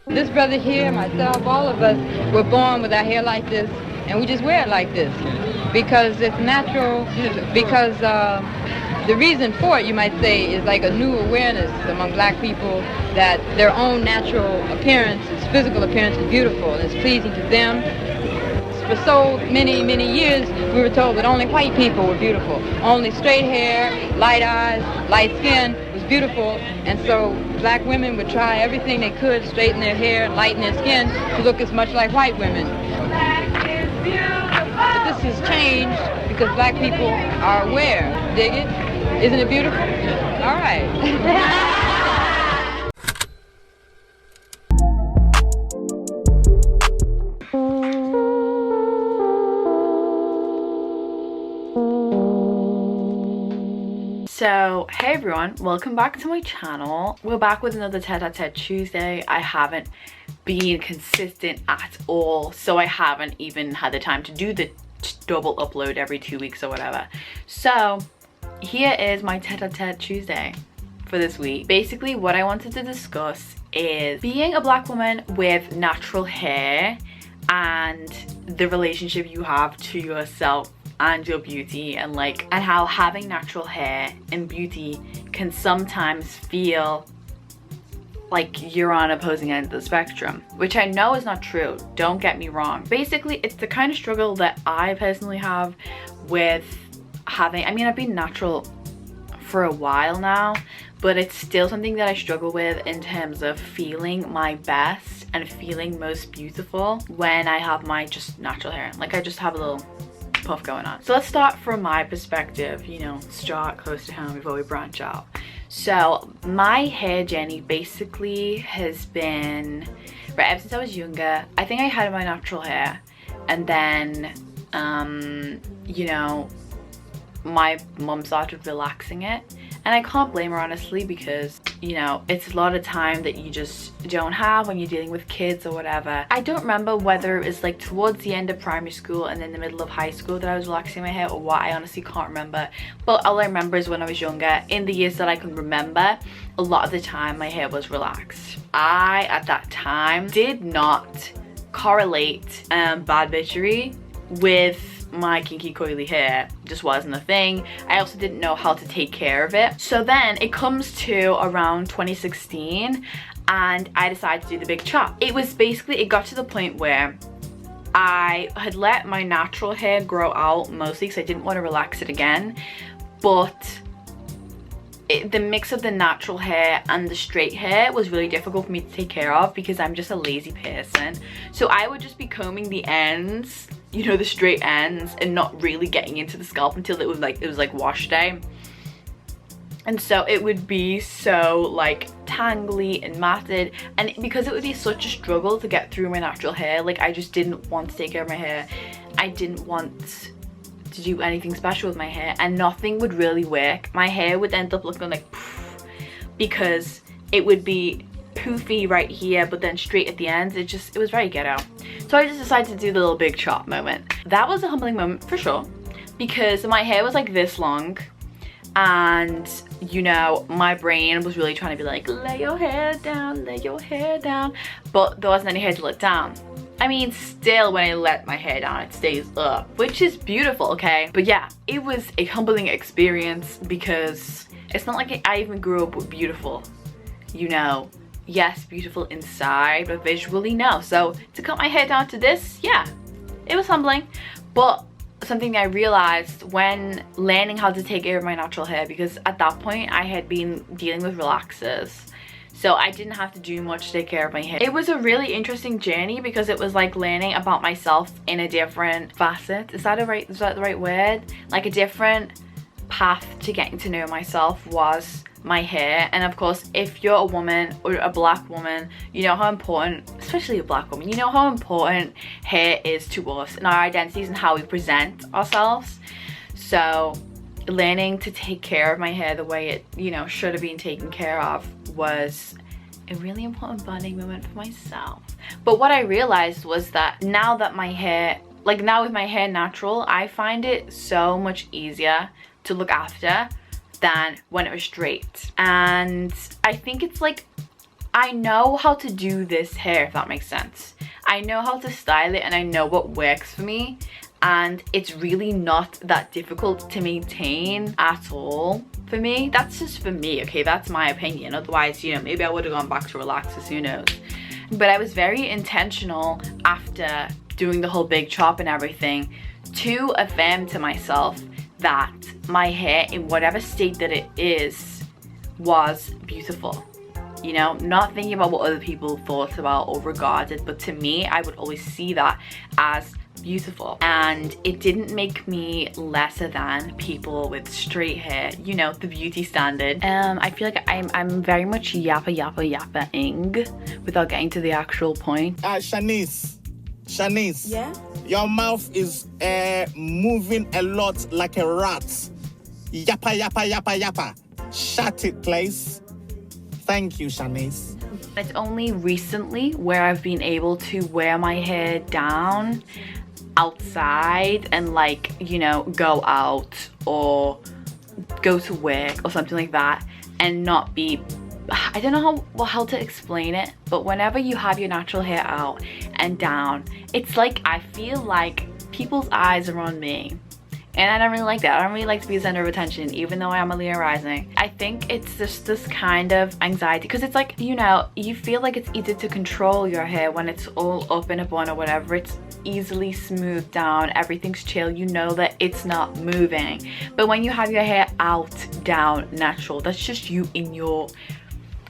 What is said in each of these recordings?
This brother here, myself, all of us were born with our hair like this, and we just wear it like this because it's natural, because the reason for it, you might say, is like a new awareness among black people that their own natural appearance, physical appearance is beautiful and it's pleasing to them. For so many, many years, we were told that only white people were beautiful. Only straight hair, light eyes, light skin was beautiful. And so black women would try everything they could, straighten their hair, lighten their skin, to look as much like white women. But this has changed because black people are aware. Dig it? Isn't it beautiful? All right. So, hey everyone, welcome back to my channel. We're back with another Tete-a-Tete Tuesday. I haven't been consistent at all, so I haven't even had the time to do the double upload every 2 weeks or whatever. So, here is my Tete-a-Tete Tuesday for this week. Basically, what I wanted to discuss is being a black woman with natural hair and the relationship you have to yourself and your beauty, and how having natural hair and beauty can sometimes feel like you're on opposing ends of the spectrum, which I know is not true, don't get me wrong. Basically, it's the kind of struggle that I personally have with having, I've been natural for a while now, but it's still something that I struggle with in terms of feeling my best and feeling most beautiful when I have my just natural hair. Like, I just have a little puff going on. So let's start from my perspective, start close to home before we branch out. So my hair journey basically has been, right, ever since I was younger. I think I had my natural hair, and then my mom started relaxing it, and I can't blame her, honestly, because it's a lot of time that you just don't have when you're dealing with kids or whatever. I don't remember whether it was like towards the end of primary school and then the middle of high school that I was relaxing my hair, or what. I honestly can't remember, but all I remember is when I was younger, in the years that I can remember, a lot of the time my hair was relaxed. I at that time did not correlate bad bitchery with my kinky coily hair. Just wasn't a thing. I also didn't know how to take care of it. So then it comes to around 2016 and I decided to do the big chop. It was basically, it got to the point where I had let my natural hair grow out mostly because I didn't want to relax it again, but the mix of the natural hair and the straight hair was really difficult for me to take care of because I'm just a lazy person. So I would just be combing the ends, the straight ends, and not really getting into the scalp until it was like wash day. And so it would be so like tangly and matted, and because it would be such a struggle to get through my natural hair, like I just didn't want to take care of my hair. I didn't want to do anything special with my hair, and nothing would really work. My hair would end up looking like poof, because it would be poofy right here but then straight at the ends. It was very ghetto. So I just decided to do the little big chop moment. That was a humbling moment for sure, because my hair was like this long, and my brain was really trying to be like, lay your hair down, lay your hair down, but there wasn't any hair to let down. Still, when I let my hair down, it stays up, which is beautiful, okay? But yeah, it was a humbling experience because it's not like I even grew up with beautiful, yes, beautiful inside, but visually, no. So to cut my hair down to this, yeah, it was humbling. But something that I realized when learning how to take care of my natural hair, because at that point I had been dealing with relaxers, so I didn't have to do much to take care of my hair. It was a really interesting journey because it was like learning about myself in a different facet. Is that the right word? Like a different path to getting to know myself was my hair. And of course, if you're a woman or a black woman, you know how important, especially a black woman, you know how important hair is to us and our identities and how we present ourselves. So learning to take care of my hair the way it should have been taken care of was a really important bonding moment for myself. But what I realized was that now with my hair natural, I find it so much easier to look after than when it was straight. And I think it's like I know how to do this hair, if that makes sense. I know how to style it and I know what works for me, and it's really not that difficult to maintain at all for me. That's just for me, okay? That's my opinion. Otherwise, you know, maybe I would have gone back to relaxers, who knows? But I was very intentional after doing the whole big chop and everything to affirm to myself that my hair, in whatever state that it is, was beautiful. You know, not thinking about what other people thought about or regarded, but to me, I would always see that as beautiful. And it didn't make me lesser than people with straight hair, you know, the beauty standard. I feel like I'm very much yappa-ing without getting to the actual point. Shanice, Yeah? your mouth is moving a lot like a rat. Yappa. Shut it, please. Thank you, Shanice. It's only recently where I've been able to wear my hair down outside and, like, you know, go out or go to work or something like that and not be, I don't know how to explain it, but whenever you have your natural hair out and down, it's like I feel like people's eyes are on me. And I don't really like that. I don't really like to be the center of attention, even though I am a Leo rising. I think it's just this kind of anxiety, because it's like, you know, you feel like it's easy to control your hair when it's all up in a bun or whatever. It's easily smoothed down, everything's chill, you know that it's not moving. But when you have your hair out, down, natural, that's just you in your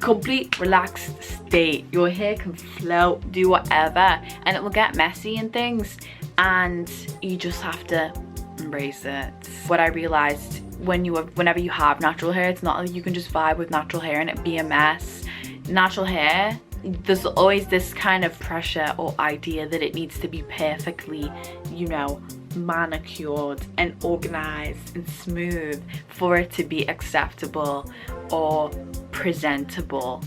complete relaxed state. Your hair can float, do whatever, and it will get messy and things, and you just have to embrace it. What I realized whenever you have natural hair, it's not like you can just vibe with natural hair and it be a mess. Natural hair, there's always this kind of pressure or idea that it needs to be perfectly, you know, manicured and organized and smooth for it to be acceptable or presentable.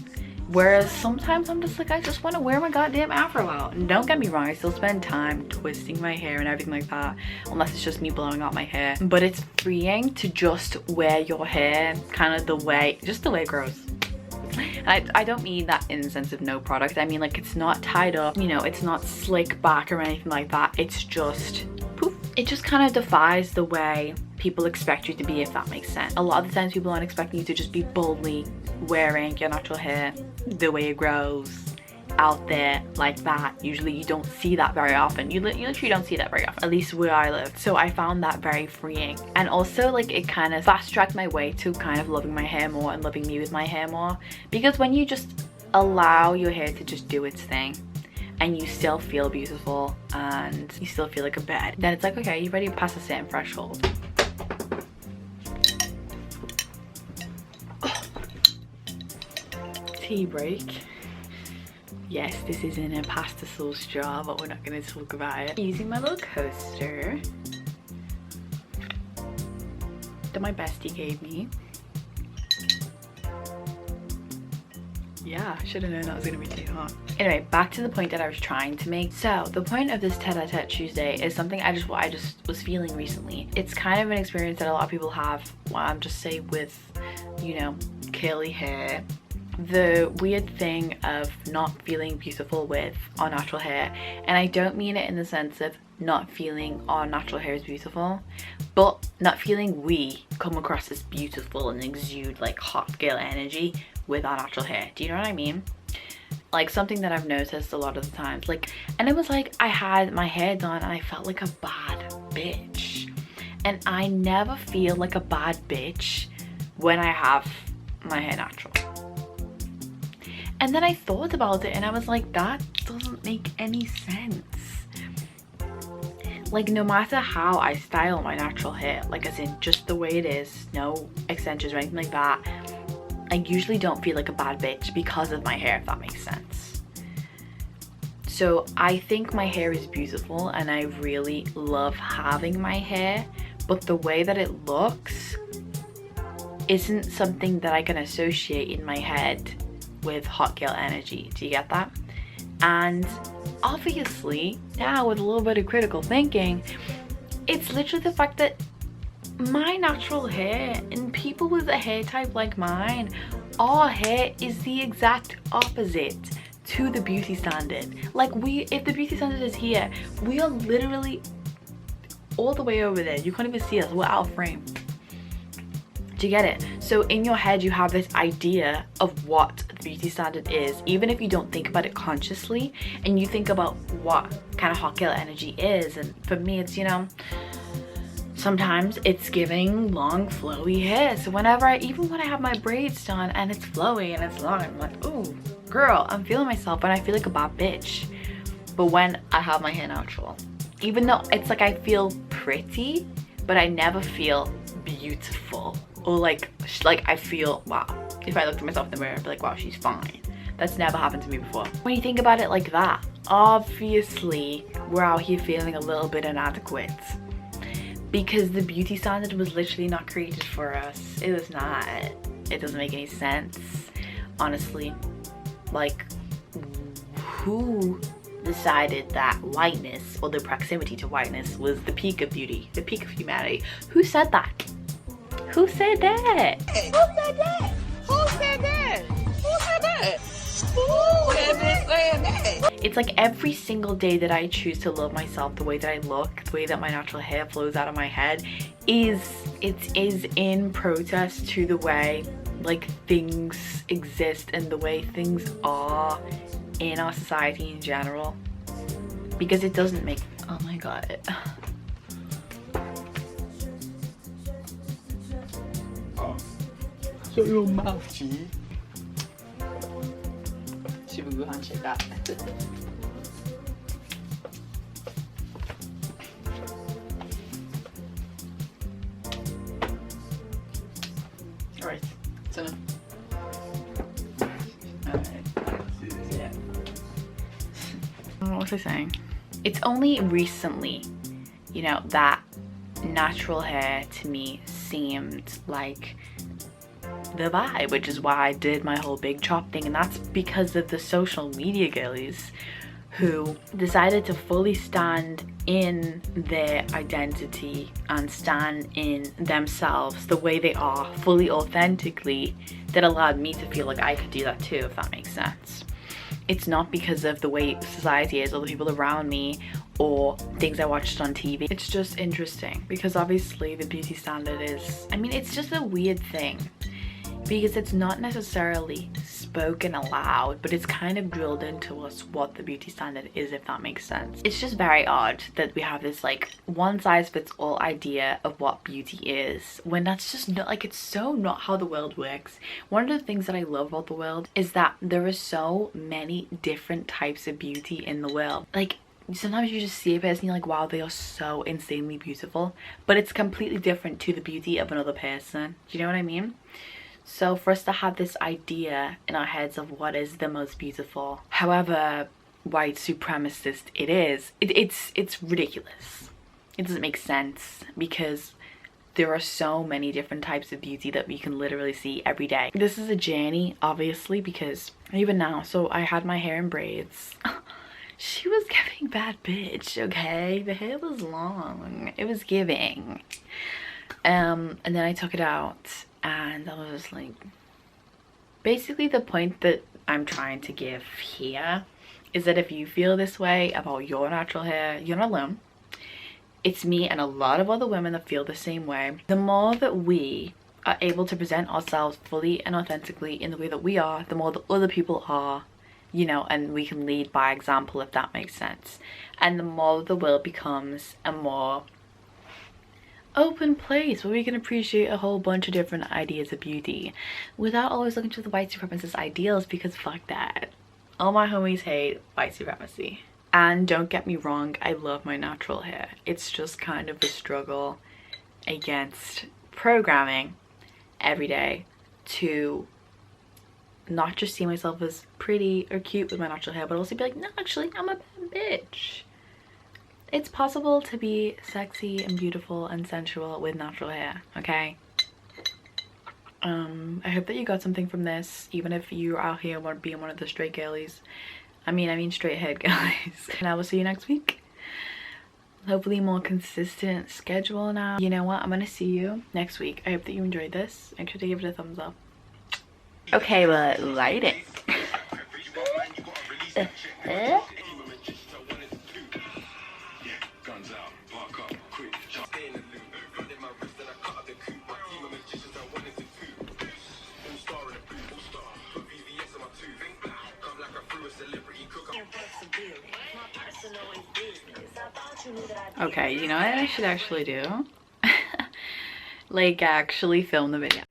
Whereas sometimes I'm just like, I just want to wear my goddamn afro out. And don't get me wrong, I still spend time twisting my hair and everything like that, unless it's just me blowing out my hair. But it's freeing to just wear your hair kind of the way it grows. And I don't mean that in the sense of no product. I mean, like, it's not tied up, you know, it's not slick back or anything like that. It's just poof. It just kind of defies the way people expect you to be, if that makes sense. A lot of the times people aren't expecting you to just be boldly wearing your natural hair the way it grows out there like that. Usually you don't see that very often. You literally don't see that very often, at least where I live. So I found that very freeing, and also like it kind of fast-tracked my way to kind of loving my hair more and loving me with my hair more, because when you just allow your hair to just do its thing and you still feel beautiful and you still feel like a bed, then it's like, okay, you're ready to pass a certain threshold. Tea break. Yes, this is in a pasta sauce jar, but we're not going to talk about it. Using my little coaster that my bestie gave me. Yeah, I should have known that was going to be too hot. Anyway, back to the point that I was trying to make. So the point of this tete-a-tete Tuesday is something I just was feeling recently. It's kind of an experience that a lot of people have, just say with, you know, curly hair. The weird thing of not feeling beautiful with our natural hair, and I don't mean it in the sense of not feeling our natural hair is beautiful, but not feeling we come across as beautiful and exude like hot girl energy with our natural hair. Do you know what I mean? Like something that I've noticed a lot of the times, like, and it was like I had my hair done and I felt like a bad bitch, and I never feel like a bad bitch when I have my hair natural. And then I thought about it and I was like, that doesn't make any sense. Like, no matter how I style my natural hair, like as in just the way it is, no extensions or anything like that, I usually don't feel like a bad bitch because of my hair, if that makes sense. So I think my hair is beautiful and I really love having my hair, but the way that it looks isn't something that I can associate in my head with hot girl energy. Do you get that? And obviously now with a little bit of critical thinking, it's literally the fact that my natural hair and people with a hair type like mine our hair is the exact opposite to the beauty standard. Like if the beauty standard is here, we are literally all the way over there. You can't even see us, we're out of frame. Do you get it? So in your head you have this idea of what the beauty standard is, even if you don't think about it consciously, and you think about what kind of hot girl energy is. And for me, it's, you know, sometimes it's giving long flowy hair. So whenever even when I have my braids done and it's flowy and it's long, I'm like, ooh girl, I'm feeling myself, and I feel like a bad bitch. But when I have my hair natural, even though it's like I feel pretty, but I never feel beautiful, or like I feel, wow, if I looked at myself in the mirror I'd be like, wow, she's fine. That's never happened to me before. When you think about it like that, obviously we're out here feeling a little bit inadequate, because the beauty standard was literally not created for us. It was not. It doesn't make any sense, honestly. Like, who decided that whiteness, or the proximity to whiteness, was the peak of beauty, the peak of humanity? Who said that? Who said that? Who said that? Who said that? Who said that? Who has been saying that? It's like every single day that I choose to love myself, the way that I look, the way that my natural hair flows out of my head, is in protest to the way like things exist and the way things are in our society in general. Because it doesn't make, oh my god. Shut your mouth, G. Should we go and check that? Alright, so yeah. What was I saying? It's only recently, you know, that natural hair to me seemed like the vibe, which is why I did my whole big chop thing. And that's because of the social media girlies who decided to fully stand in their identity and stand in themselves the way they are, fully authentically, that allowed me to feel like I could do that too, if that makes sense. It's not because of the way society is or the people around me or things I watched on TV. It's just interesting because obviously the beauty standard is, I mean, it's just a weird thing because it's not necessarily spoken aloud, but it's kind of drilled into us what the beauty standard is, if that makes sense. It's just very odd that we have this like one size fits all idea of what beauty is, when that's just not, like, it's so not how the world works. One of the things that I love about the world is that there are so many different types of beauty in the world. Like, sometimes you just see a person and you're like, wow, they are so insanely beautiful, but it's completely different to the beauty of another person. Do you know what I mean? So for us to have this idea in our heads of what is the most beautiful, however white supremacist it is, it's ridiculous. It doesn't make sense because there are so many different types of beauty that we can literally see every day. This is a journey, obviously, because even now, so I had my hair in braids. She was giving bad bitch, okay? The hair was long. It was giving. And then I took it out and I was just like, basically the point that I'm trying to give here is that if you feel this way about your natural hair, you're not alone. It's me and a lot of other women that feel the same way. The more that we are able to present ourselves fully and authentically in the way that we are, the more that other people are, you know, and we can lead by example, if that makes sense. And the more the world becomes a more open place where we can appreciate a whole bunch of different ideas of beauty without always looking to the white supremacist ideals, because fuck that. All my homies hate white supremacy. And don't get me wrong, I love my natural hair. It's just kind of a struggle against programming every day to not just see myself as pretty or cute with my natural hair, but also be like, no, actually, I'm a bad bitch. It's possible to be sexy and beautiful and sensual with natural hair, okay? I hope that you got something from this, even if you out here want being one of the straight girlies. I mean straight haired girlies. And I will see you next week. Hopefully more consistent schedule now. You know what? I'm gonna see you next week. I hope that you enjoyed this. Make sure to give it a thumbs up. Okay, but lighting. Okay, you know what I should actually do? Like actually film the video.